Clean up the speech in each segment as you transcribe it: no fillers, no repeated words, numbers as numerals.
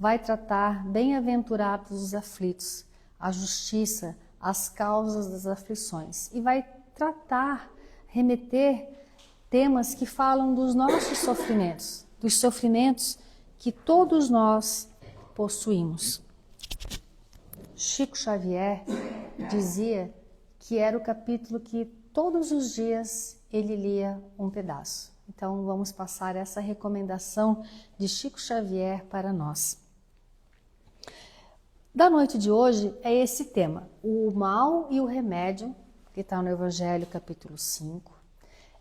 vai tratar bem-aventurados os aflitos, a justiça, as causas das aflições. E vai tratar, remeter temas que falam dos nossos sofrimentos, dos sofrimentos que todos nós possuímos. Chico Xavier dizia que era o capítulo que todos os dias ele lia um pedaço. Então vamos passar essa recomendação de Chico Xavier para nós. Da noite de hoje é esse tema, o mal e o remédio, que está no Evangelho capítulo 5.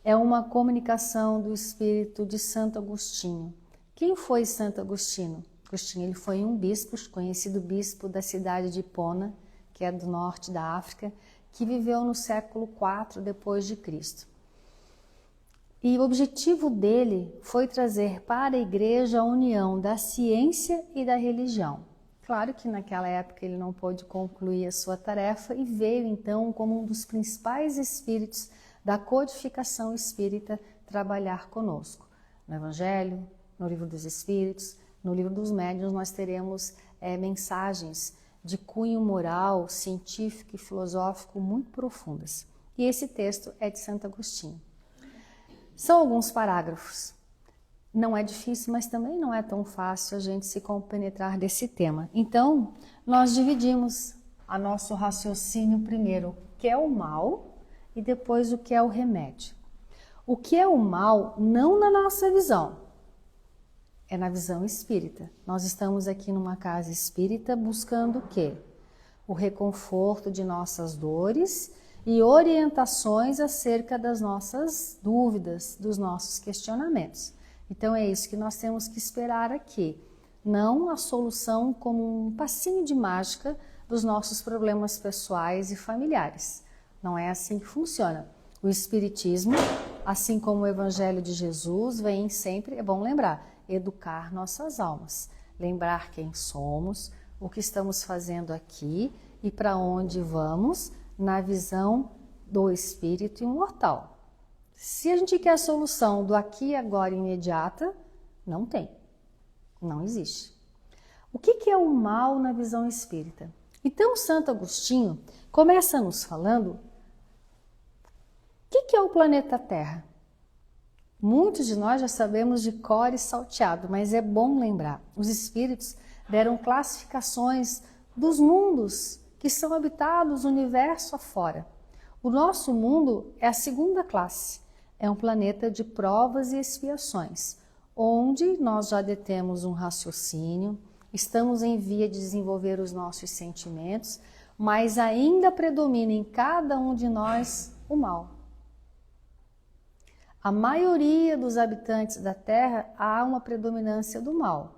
É uma comunicação do espírito de Santo Agostinho. Quem foi Santo Agostinho? Agostinho, ele foi um bispo, conhecido bispo da cidade de Hipona, que é do norte da África, que viveu no século IV depois de Cristo. E o objetivo dele foi trazer para a igreja a união da ciência e da religião. Claro que naquela época ele não pôde concluir a sua tarefa e veio então como um dos principais espíritos da codificação espírita trabalhar conosco. No Evangelho, no Livro dos Espíritos, no Livro dos Médiuns nós teremos mensagens de cunho moral, científico e filosófico muito profundas. E esse texto é de Santo Agostinho. São alguns parágrafos. Não é difícil, mas também não é tão fácil a gente se compenetrar desse tema. Então, nós dividimos a nosso raciocínio primeiro, o que é o mal, e depois o que é o remédio. O que é o mal, não na nossa visão, é na visão espírita. Nós estamos aqui numa casa espírita buscando o quê? O reconforto de nossas dores e orientações acerca das nossas dúvidas, dos nossos questionamentos. Então é isso que nós temos que esperar aqui. Não a solução como um passinho de mágica dos nossos problemas pessoais e familiares. Não é assim que funciona. O Espiritismo, assim como o Evangelho de Jesus, vem sempre, é bom lembrar, educar nossas almas. Lembrar quem somos, o que estamos fazendo aqui e para onde vamos na visão do Espírito imortal. Se a gente quer a solução do aqui e agora imediata, não tem, não existe. O que é o mal na visão espírita? Então, Santo Agostinho começa nos falando o que é o planeta Terra. Muitos de nós já sabemos de cor e salteado, mas é bom lembrar. Os espíritos deram classificações dos mundos que são habitados no universo afora. O nosso mundo é a segunda classe. É um planeta de provas e expiações, onde nós já detemos um raciocínio, estamos em via de desenvolver os nossos sentimentos, mas ainda predomina em cada um de nós o mal. A maioria dos habitantes da Terra há uma predominância do mal.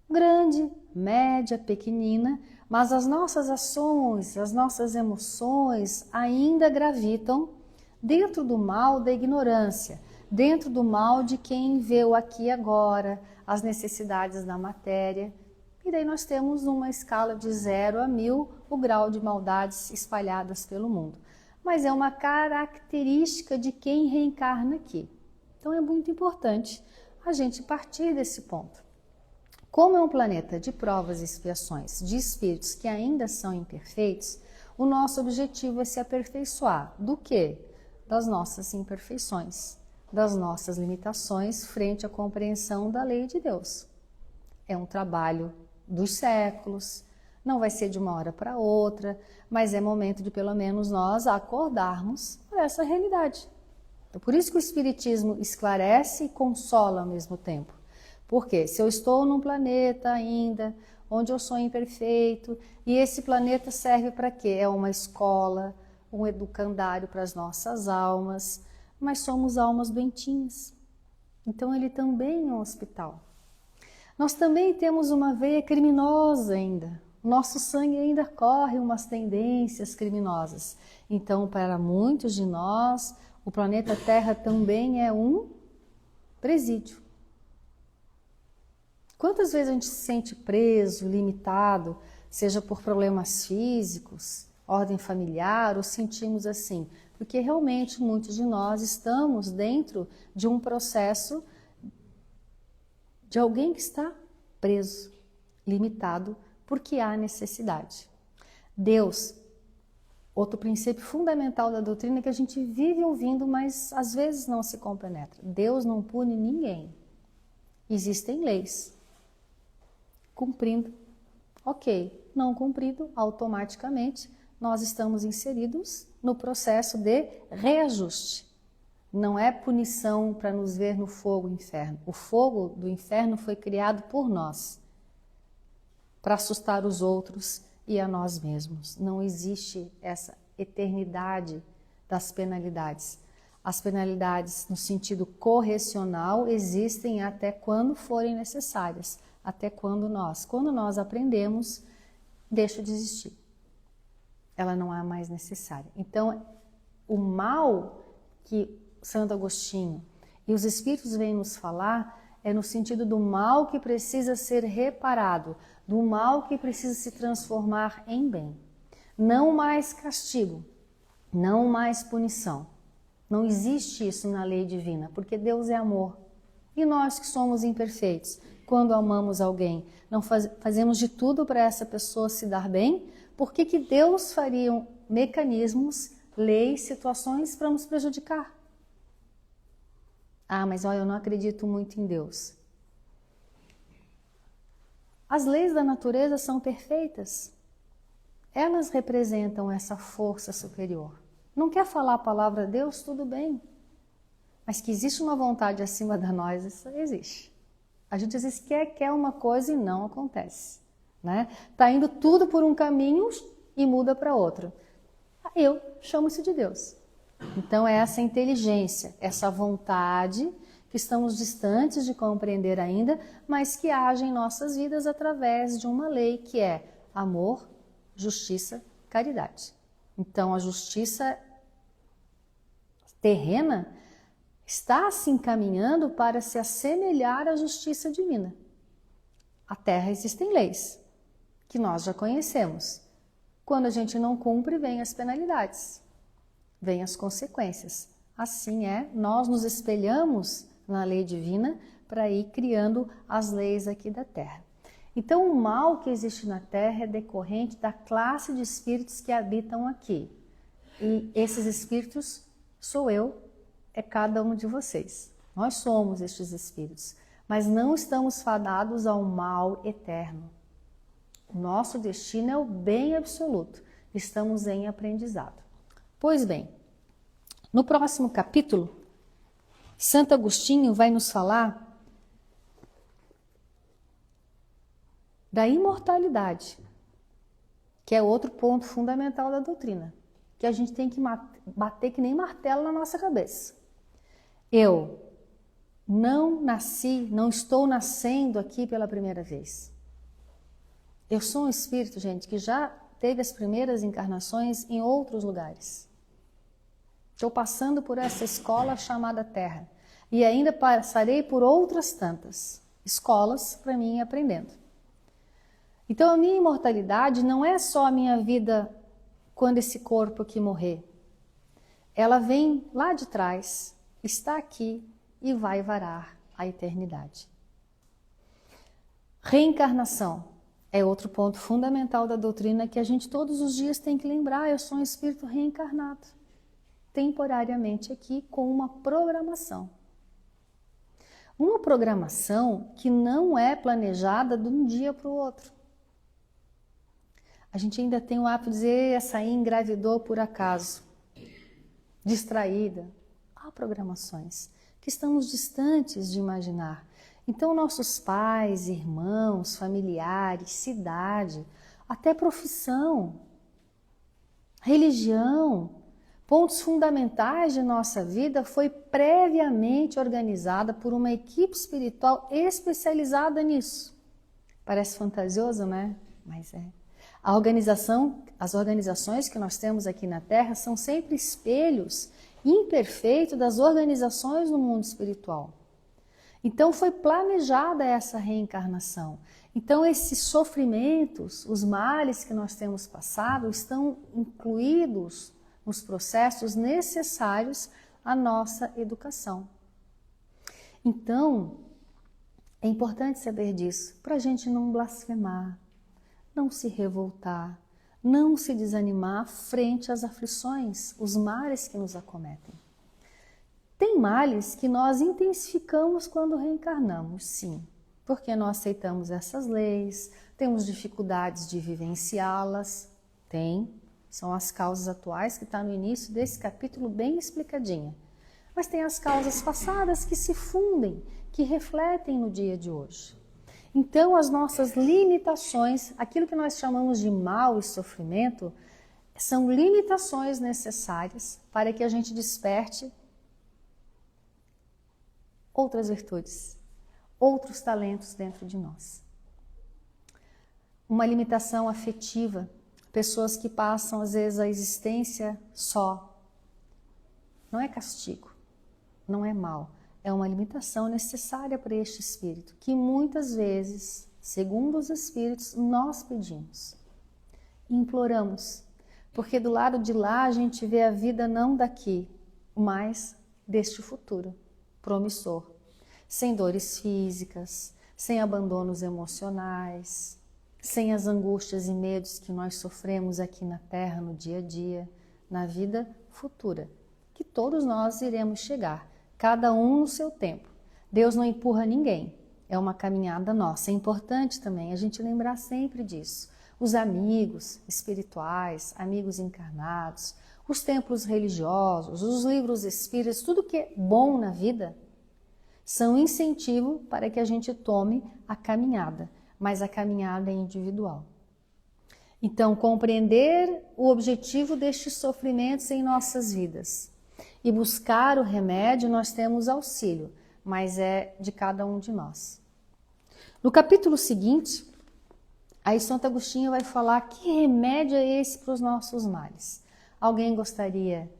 Grande, média, pequenina, mas as nossas ações, as nossas emoções ainda gravitam dentro do mal da ignorância, dentro do mal de quem vê o aqui e agora, as necessidades da matéria. E daí nós temos uma escala de 0 a 1000 o grau de maldades espalhadas pelo mundo. Mas é uma característica de quem reencarna aqui. Então é muito importante a gente partir desse ponto. Como é um planeta de provas e expiações, de espíritos que ainda são imperfeitos, o nosso objetivo é se aperfeiçoar. Do quê? Das nossas imperfeições, das nossas limitações frente à compreensão da lei de Deus. É um trabalho dos séculos, não vai ser de uma hora para outra, mas é momento de pelo menos nós acordarmos para essa realidade. Então, por isso que o Espiritismo esclarece e consola ao mesmo tempo. Porque se eu estou num planeta ainda, onde eu sou imperfeito, e esse planeta serve para quê? É uma escola, um educandário para as nossas almas, mas somos almas doentinhas. Então ele também é um hospital. Nós também temos uma veia criminosa ainda. Nosso sangue ainda corre umas tendências criminosas. Então, para muitos de nós, o planeta Terra também é um presídio. Quantas vezes a gente se sente preso, limitado, seja por problemas físicos, ordem familiar, ou sentimos assim? Porque realmente muitos de nós estamos dentro de um processo de alguém que está preso. limitado, porque há necessidade. Deus, outro princípio fundamental da doutrina que a gente vive ouvindo, mas às vezes não se compenetra. Deus não pune ninguém. Existem leis. Cumprindo, ok. Não cumprido, automaticamente nós estamos inseridos no processo de reajuste. Não é punição para nos ver no fogo do inferno. O fogo do inferno foi criado por nós, para assustar os outros e a nós mesmos. Não existe essa eternidade das penalidades. As penalidades no sentido correcional existem até quando forem necessárias, até quando nós aprendemos, deixa de existir. Ela não é mais necessária. Então, o mal que Santo Agostinho e os Espíritos vêm nos falar é no sentido do mal que precisa ser reparado, do mal que precisa se transformar em bem. Não mais castigo, não mais punição. Não existe isso na lei divina, porque Deus é amor. E nós que somos imperfeitos, quando amamos alguém, não fazemos de tudo para essa pessoa se dar bem? Por que Deus faria mecanismos, leis, situações para nos prejudicar? Ah, mas olha, eu não acredito muito em Deus. As leis da natureza são perfeitas. Elas representam essa força superior. Não quer falar a palavra Deus? Tudo bem. Mas que existe uma vontade acima da nós, isso existe. A gente às vezes quer uma coisa e não acontece. Né? Tá indo tudo por um caminho e muda para outro. Eu chamo isso de Deus. Então é essa inteligência, essa vontade que estamos distantes de compreender ainda, mas que age em nossas vidas através de uma lei que é amor, justiça, caridade. Então a justiça terrena está se encaminhando para se assemelhar à justiça divina. A terra existem leis que nós já conhecemos. Quando a gente não cumpre, vem as penalidades. Vêm as consequências. Assim nós nos espelhamos na lei divina para ir criando as leis aqui da terra. Então, o mal que existe na terra é decorrente da classe de espíritos que habitam aqui. E esses espíritos sou eu, é cada um de vocês. Nós somos estes espíritos, mas não estamos fadados ao mal eterno. O nosso destino é o bem absoluto. Estamos em aprendizado. Pois bem, no próximo capítulo, Santo Agostinho vai nos falar da imortalidade, que é outro ponto fundamental da doutrina, que a gente tem que bater que nem martelo na nossa cabeça. Eu não nasci, não estou nascendo aqui pela primeira vez. Eu sou um espírito, gente, que já teve as primeiras encarnações em outros lugares. Estou passando por essa escola chamada Terra e ainda passarei por outras tantas escolas para mim ir aprendendo. Então a minha imortalidade não é só a minha vida quando esse corpo aqui morrer. Ela vem lá de trás, está aqui e vai varar a eternidade. Reencarnação é outro ponto fundamental da doutrina que a gente todos os dias tem que lembrar. Eu sou um espírito reencarnado, temporariamente aqui com uma programação. Uma programação que não é planejada de um dia para o outro. A gente ainda tem o hábito de dizer, essa aí engravidou por acaso, distraída. Há programações que estamos distantes de imaginar. Então, nossos pais, irmãos, familiares, cidade, até profissão, religião, pontos fundamentais de nossa vida foi previamente organizada por uma equipe espiritual especializada nisso. Parece fantasioso, né? Mas é. As organizações que nós temos aqui na Terra são sempre espelhos imperfeitos das organizações no mundo espiritual. Então foi planejada essa reencarnação. Então esses sofrimentos, os males que nós temos passado estão incluídos nos processos necessários à nossa educação. Então, É importante saber disso, para a gente não blasfemar, não se revoltar, não se desanimar frente às aflições, os males que nos acometem. Tem males que nós intensificamos quando reencarnamos, sim, porque nós aceitamos essas leis, temos dificuldades de vivenciá-las, são as causas atuais que está no início desse capítulo bem explicadinha. Mas tem as causas passadas que se fundem, que refletem no dia de hoje. Então, as nossas limitações, aquilo que nós chamamos de mal e sofrimento, são limitações necessárias para que a gente desperte outras virtudes, outros talentos dentro de nós. Uma limitação afetiva, pessoas que passam às vezes a existência só. Não é castigo, não é mal, é uma limitação necessária para este espírito, que muitas vezes, segundo os espíritos, nós pedimos, imploramos, porque do lado de lá a gente vê a vida não daqui, mas deste futuro promissor, sem dores físicas, sem abandonos emocionais, sem as angústias e medos que nós sofremos aqui na Terra, no dia a dia, na vida futura, que todos nós iremos chegar, cada um no seu tempo. Deus não empurra ninguém, é uma caminhada nossa. É importante também a gente lembrar sempre disso. Os amigos espirituais, amigos encarnados, os templos religiosos, os livros espíritas, tudo que é bom na vida, são incentivo para que a gente tome a caminhada, mas a caminhada é individual. Então, compreender o objetivo destes sofrimentos em nossas vidas e buscar o remédio, nós temos auxílio, mas é de cada um de nós. No capítulo seguinte, aí Santo Agostinho vai falar que remédio é esse para os nossos males. Alguém gostaria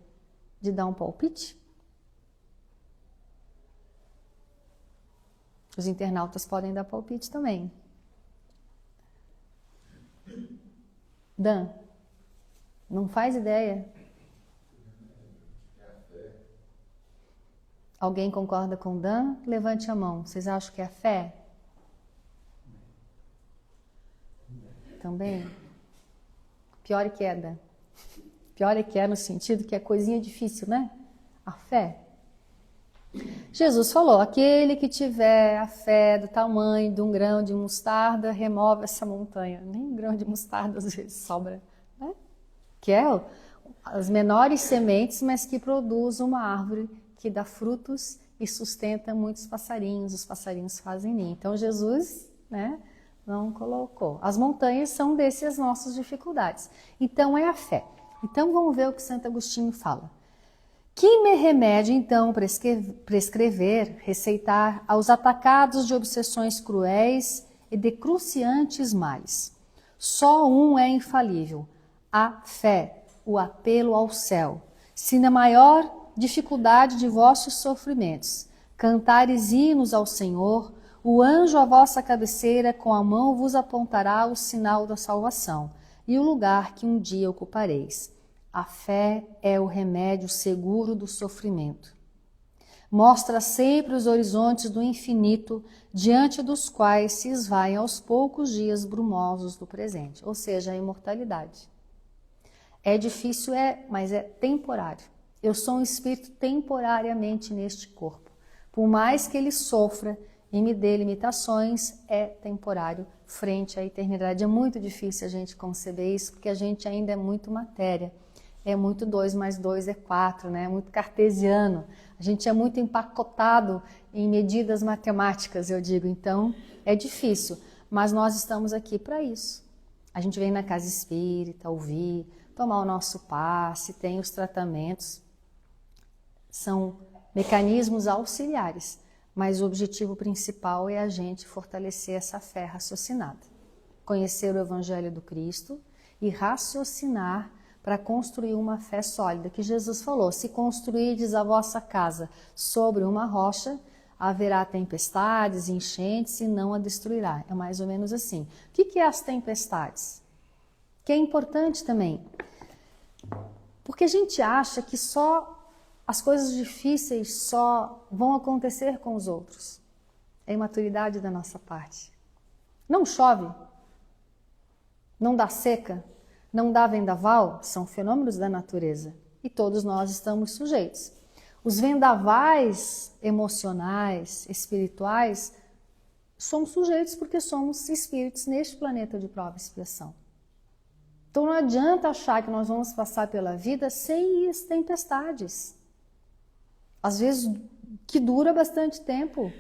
de dar um palpite? Os internautas podem dar palpite também. Dan, não faz ideia? Alguém concorda com Dan? Levante a mão. Vocês acham que é a fé? Também? Pior é que é, Dan. Pior é que é no sentido que é coisinha difícil, né? A fé. Jesus falou, aquele que tiver a fé do tamanho de um grão de mostarda, remove essa montanha. Nem um grão de mostarda às vezes sobra, né? Que é as menores sementes, mas que produz uma árvore que dá frutos e sustenta muitos passarinhos. Os passarinhos fazem ninho. Então Jesus, né, não colocou. As montanhas são dessas nossas dificuldades. Então é a fé. Então vamos ver o que Santo Agostinho fala. Que me remédio, então, prescrever, receitar aos atacados de obsessões cruéis e de cruciantes males? Só um é infalível, a fé, o apelo ao céu. Se na maior dificuldade de vossos sofrimentos cantares hinos ao Senhor, o anjo à vossa cabeceira com a mão vos apontará o sinal da salvação e o lugar que um dia ocupareis. A fé é o remédio seguro do sofrimento. Mostra sempre os horizontes do infinito, diante dos quais se esvaem aos poucos dias brumosos do presente, ou seja, a imortalidade. É difícil, mas é temporário. Eu sou um espírito temporariamente neste corpo. Por mais que ele sofra e me dê limitações, é temporário frente à eternidade. É muito difícil a gente conceber isso, porque a gente ainda é muito matéria. É muito 2 mais 2 é 4, né? É muito cartesiano. A gente é muito empacotado em medidas matemáticas, eu digo. Então, é difícil. Mas nós estamos aqui para isso. A gente vem na casa espírita, ouvir, tomar o nosso passe, tem os tratamentos. São mecanismos auxiliares. Mas o objetivo principal é a gente fortalecer essa fé raciocinada. Conhecer o Evangelho do Cristo e raciocinar para construir uma fé sólida, que Jesus falou, se construirdes a vossa casa sobre uma rocha, haverá tempestades, enchentes e não a destruirá. É mais ou menos assim. O que é as tempestades? Que é importante também, porque a gente acha que só as coisas difíceis só vão acontecer com os outros. É imaturidade da nossa parte. Não chove, não dá seca, não dá vendaval, são fenômenos da natureza. E todos nós estamos sujeitos. Os vendavais emocionais, espirituais, somos sujeitos porque somos espíritos neste planeta de prova e expiação. Então não adianta achar que nós vamos passar pela vida sem as tempestades. Às vezes que dura bastante tempo,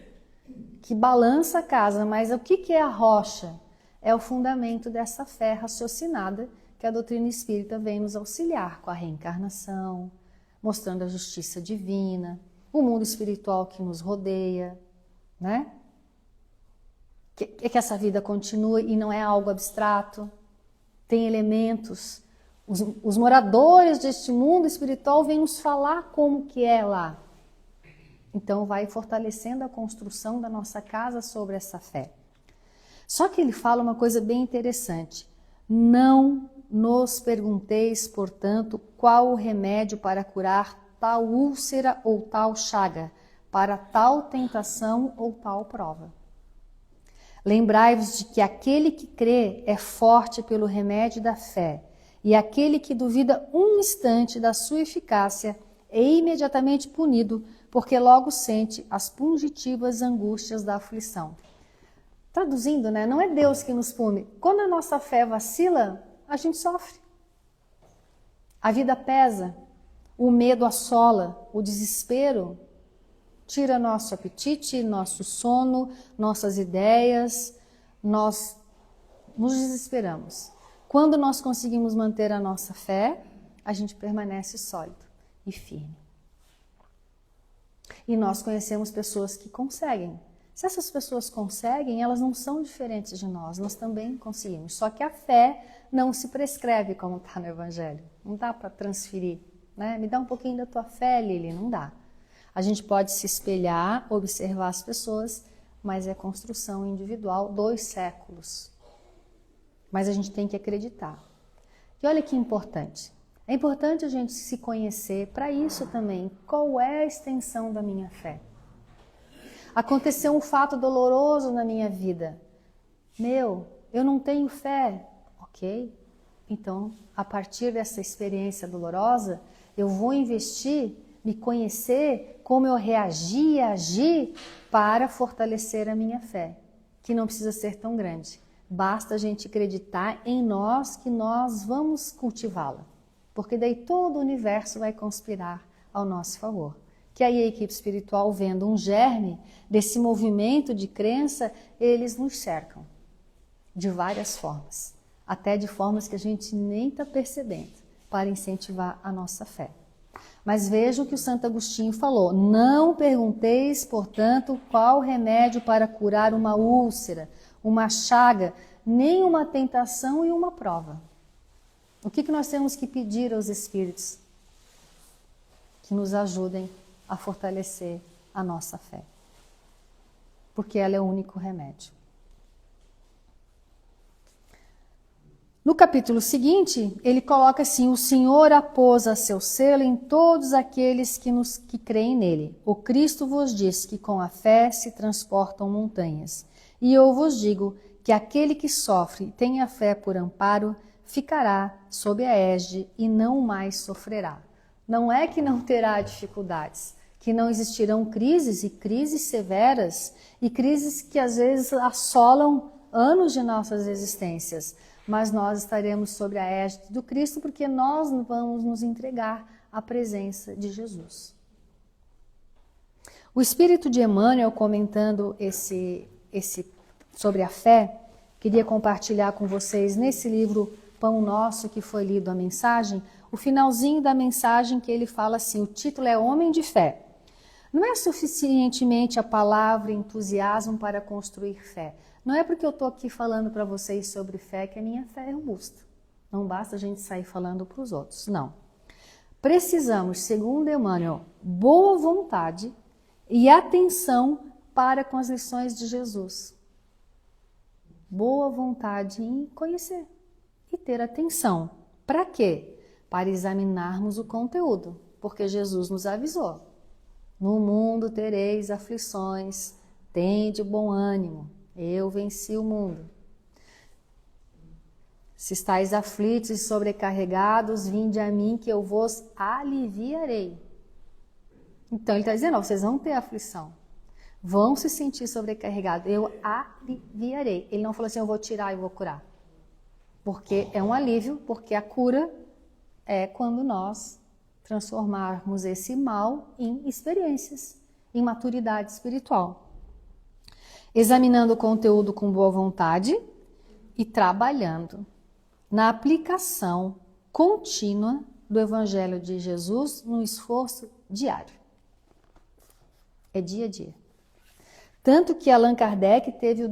que balança a casa, mas o que é a rocha? É o fundamento dessa fé raciocinada que a doutrina espírita vem nos auxiliar com a reencarnação, mostrando a justiça divina, o mundo espiritual que nos rodeia, né? Que essa vida continua e não é algo abstrato, tem elementos. Os moradores deste mundo espiritual vêm nos falar como que é lá. Então vai fortalecendo a construção da nossa casa sobre essa fé. Só que ele fala uma coisa bem interessante. Não nos pergunteis, portanto, qual o remédio para curar tal úlcera ou tal chaga, para tal tentação ou tal prova. Lembrai-vos de que aquele que crê é forte pelo remédio da fé, e aquele que duvida um instante da sua eficácia é imediatamente punido, porque logo sente as pungitivas angústias da aflição. Traduzindo, né? Não é Deus que nos pune. Quando a nossa fé vacila, a gente sofre. A vida pesa, o medo assola, o desespero tira nosso apetite, nosso sono, nossas ideias, nós nos desesperamos. Quando nós conseguimos manter a nossa fé, a gente permanece sólido e firme. E nós conhecemos pessoas que conseguem. Se essas pessoas conseguem, elas não são diferentes de nós também conseguimos. Só que a fé não se prescreve como está no Evangelho. Não dá para transferir, né? Me dá um pouquinho da tua fé, Lili, não dá. A gente pode se espelhar, observar as pessoas, mas é construção individual, 2 séculos. Mas a gente tem que acreditar. E olha que importante. É importante a gente se conhecer para isso também. Qual é a extensão da minha fé? Aconteceu um fato doloroso na minha vida. Eu não tenho fé. Ok? Então, a partir dessa experiência dolorosa, eu vou investir, me conhecer, como eu reagi e agi para fortalecer a minha fé, que não precisa ser tão grande. Basta a gente acreditar em nós que nós vamos cultivá-la, porque daí todo o universo vai conspirar ao nosso favor. Que aí a equipe espiritual, vendo um germe desse movimento de crença, eles nos cercam de várias formas, até de formas que a gente nem está percebendo, para incentivar a nossa fé. Mas vejam o que o Santo Agostinho falou. Não pergunteis, portanto, qual remédio para curar uma úlcera, uma chaga, nem uma tentação e uma prova. O que nós temos que pedir aos Espíritos? Que nos ajudem a fortalecer a nossa fé. Porque ela é o único remédio. No capítulo seguinte, ele coloca assim: o Senhor apôs a seu selo em todos aqueles que creem nele. O Cristo vos diz que com a fé se transportam montanhas. E eu vos digo que aquele que sofre e tem a fé por amparo, ficará sob a égide e não mais sofrerá. Não é que não terá dificuldades, que não existirão crises e crises severas e crises que às vezes assolam anos de nossas existências, mas nós estaremos sobre a égide do Cristo porque nós vamos nos entregar à presença de Jesus. O Espírito de Emmanuel, comentando sobre a fé, queria compartilhar com vocês nesse livro Pão Nosso, que foi lido a mensagem, o finalzinho da mensagem que ele fala assim, o título é Homem de Fé. Não é suficientemente a palavra entusiasmo para construir fé. Não é porque eu estou aqui falando para vocês sobre fé que a minha fé é robusta. Não basta a gente sair falando para os outros, não. Precisamos, segundo Emmanuel, boa vontade e atenção para com as lições de Jesus. Boa vontade em conhecer e ter atenção. Para quê? Para examinarmos o conteúdo, porque Jesus nos avisou. No mundo tereis aflições, Tende bom ânimo, eu venci o mundo. Se estáis aflitos e sobrecarregados, vinde a mim que eu vos aliviarei. Então ele está dizendo, ó, vocês vão ter aflição, vão se sentir sobrecarregados, eu aliviarei. Ele não falou assim, eu vou tirar e vou curar. Porque é um alívio, porque a cura é quando nós transformarmos esse mal em experiências, em maturidade espiritual. Examinando o conteúdo com boa vontade e trabalhando na aplicação contínua do Evangelho de Jesus no esforço diário. É dia a dia. Tanto que Allan Kardec teve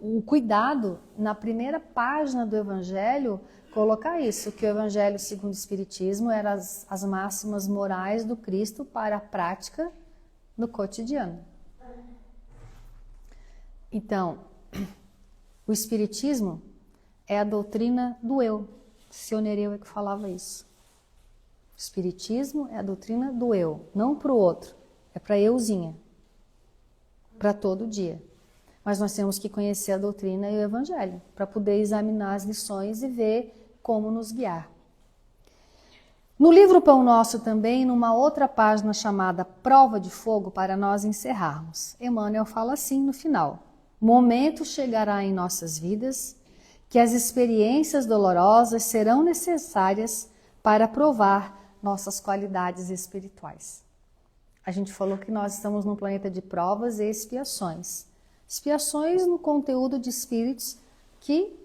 o cuidado, na primeira página do Evangelho, colocar isso, que o Evangelho segundo o Espiritismo eram as máximas morais do Cristo para a prática no cotidiano. Então, o Espiritismo é a doutrina do eu. Sionereu é que falava isso. O Espiritismo é a doutrina do eu, não para o outro, é para euzinha, para todo dia. Mas nós temos que conhecer a doutrina e o Evangelho, para poder examinar as lições e ver como nos guiar. No livro Pão Nosso também, numa outra página chamada Prova de Fogo, para nós encerrarmos, Emmanuel fala assim no final: momento chegará em nossas vidas que as experiências dolorosas serão necessárias para provar nossas qualidades espirituais. A gente falou que nós estamos num planeta de provas e expiações. Expiações no conteúdo de espíritos que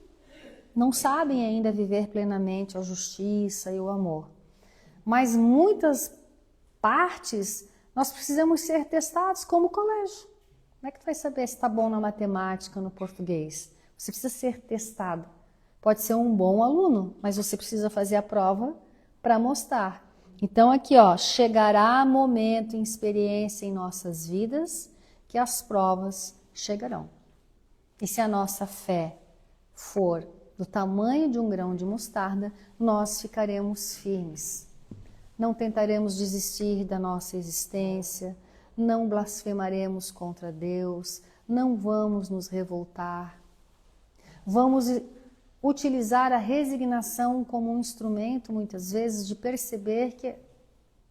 não sabem ainda viver plenamente a justiça e o amor. Mas muitas partes nós precisamos ser testados como colégio. Como é que tu vai saber se está bom na matemática, no português? Você precisa ser testado. Pode ser um bom aluno, mas você precisa fazer a prova para mostrar. Então aqui, ó, chegará momento em experiência em nossas vidas que as provas chegarão. E se a nossa fé for do tamanho de um grão de mostarda, nós ficaremos firmes. Não tentaremos desistir da nossa existência, não blasfemaremos contra Deus, não vamos nos revoltar. Vamos utilizar a resignação como um instrumento, muitas vezes, de perceber que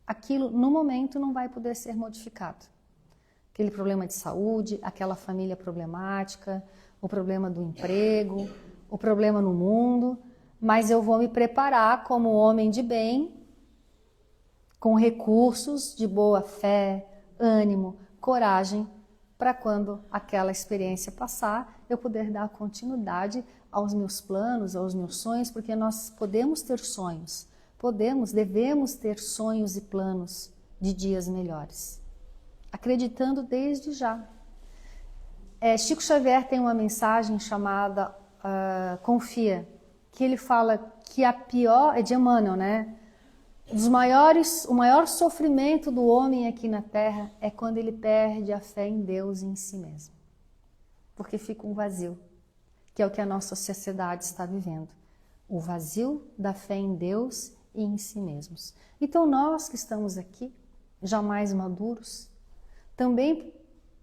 aquilo, no momento, não vai poder ser modificado. Aquele problema de saúde, aquela família problemática, o problema do emprego, o problema no mundo, mas eu vou me preparar como homem de bem, com recursos de boa fé, ânimo, coragem, para quando aquela experiência passar, eu poder dar continuidade aos meus planos, aos meus sonhos, porque nós podemos ter sonhos, devemos ter sonhos e planos de dias melhores, acreditando desde já. Chico Xavier tem uma mensagem chamada Confia, que ele fala que a pior, é de Emmanuel, né? O maior sofrimento do homem aqui na Terra é quando ele perde a fé em Deus e em si mesmo. Porque fica um vazio, que é o que a nossa sociedade está vivendo. O vazio da fé em Deus e em si mesmos. Então nós que estamos aqui, já mais maduros, também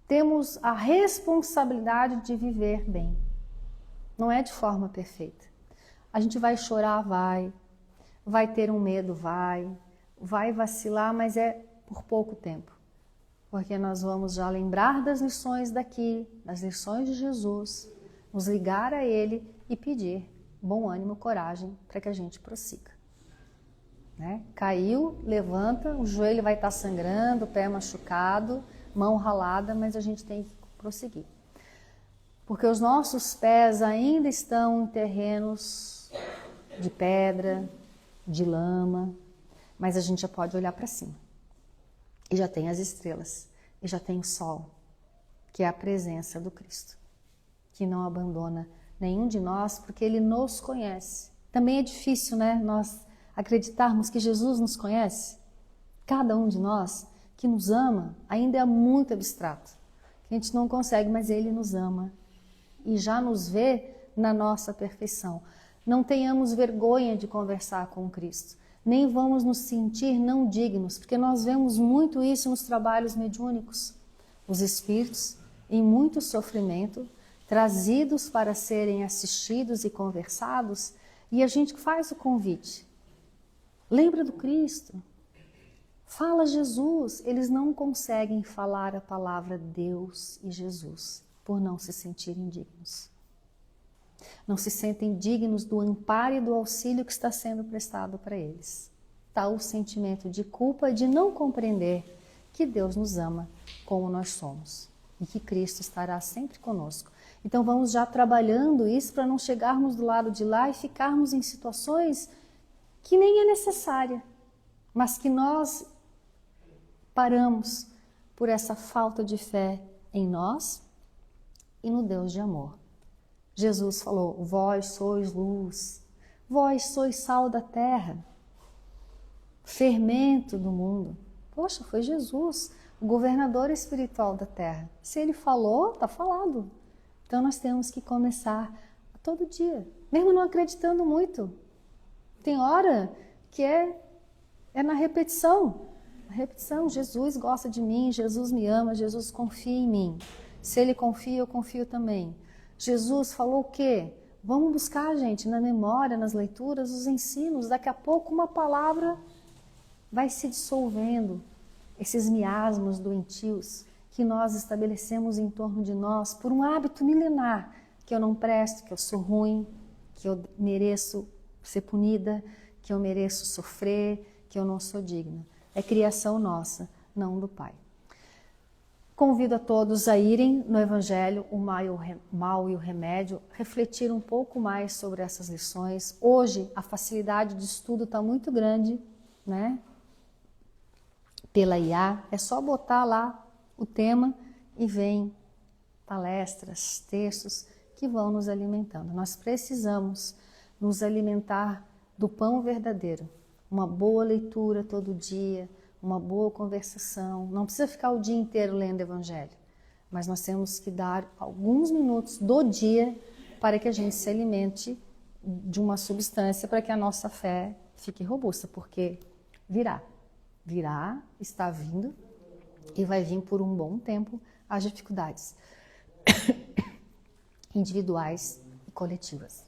temos a responsabilidade de viver bem. Não é de forma perfeita. A gente vai chorar, vai ter um medo, vai vacilar, mas é por pouco tempo. Porque nós vamos já lembrar das lições daqui, das lições de Jesus, nos ligar a Ele e pedir bom ânimo, coragem, para que a gente prossiga. Né? Caiu, levanta, o joelho vai estar sangrando, o pé machucado, mão ralada, mas a gente tem que prosseguir. Porque os nossos pés ainda estão em terrenos de pedra, de lama, mas a gente já pode olhar para cima. E já tem as estrelas, e já tem o sol, que é a presença do Cristo, que não abandona nenhum de nós, porque Ele nos conhece. Também é difícil, né, nós acreditarmos que Jesus nos conhece. Cada um de nós que nos ama ainda é muito abstrato. A gente não consegue, mas Ele nos ama e já nos vê na nossa perfeição. Não tenhamos vergonha de conversar com Cristo, nem vamos nos sentir não dignos, porque nós vemos muito isso nos trabalhos mediúnicos. Os espíritos, em muito sofrimento, trazidos para serem assistidos e conversados, e a gente faz o convite. Lembra do Cristo? Fala Jesus. Eles não conseguem falar a palavra Deus e Jesus por não se sentirem dignos. Não se sentem dignos do amparo e do auxílio que está sendo prestado para eles. Tal o sentimento de culpa e de não compreender que Deus nos ama como nós somos e que Cristo estará sempre conosco. Então vamos já trabalhando isso para não chegarmos do lado de lá e ficarmos em situações que nem é necessária, mas que nós paramos por essa falta de fé em nós e no Deus de amor. Jesus falou, vós sois luz, vós sois sal da terra, fermento do mundo. Poxa, foi Jesus, o governador espiritual da terra. Se ele falou, está falado. Então nós temos que começar todo dia, mesmo não acreditando muito. Tem hora que é na repetição. A repetição, Jesus gosta de mim, Jesus me ama, Jesus confia em mim. Se ele confia, eu confio também. Jesus falou o quê? Vamos buscar, gente, na memória, nas leituras, os ensinos. Daqui a pouco uma palavra vai se dissolvendo. Esses miasmas doentios que nós estabelecemos em torno de nós por um hábito milenar, que eu não presto, que eu sou ruim, que eu mereço ser punida, que eu mereço sofrer, que eu não sou digna. É criação nossa, não do Pai. Convido a todos a irem no Evangelho, o Mal e o Remédio, refletir um pouco mais sobre essas lições. Hoje, a facilidade de estudo está muito grande, né? Pela IA, é só botar lá o tema e vem palestras, textos que vão nos alimentando. Nós precisamos nos alimentar do pão verdadeiro. Uma boa leitura todo dia, uma boa conversação. Não precisa ficar o dia inteiro lendo Evangelho, mas nós temos que dar alguns minutos do dia para que a gente se alimente de uma substância para que a nossa fé fique robusta, porque virá, está vindo e vai vir por um bom tempo as dificuldades individuais e coletivas.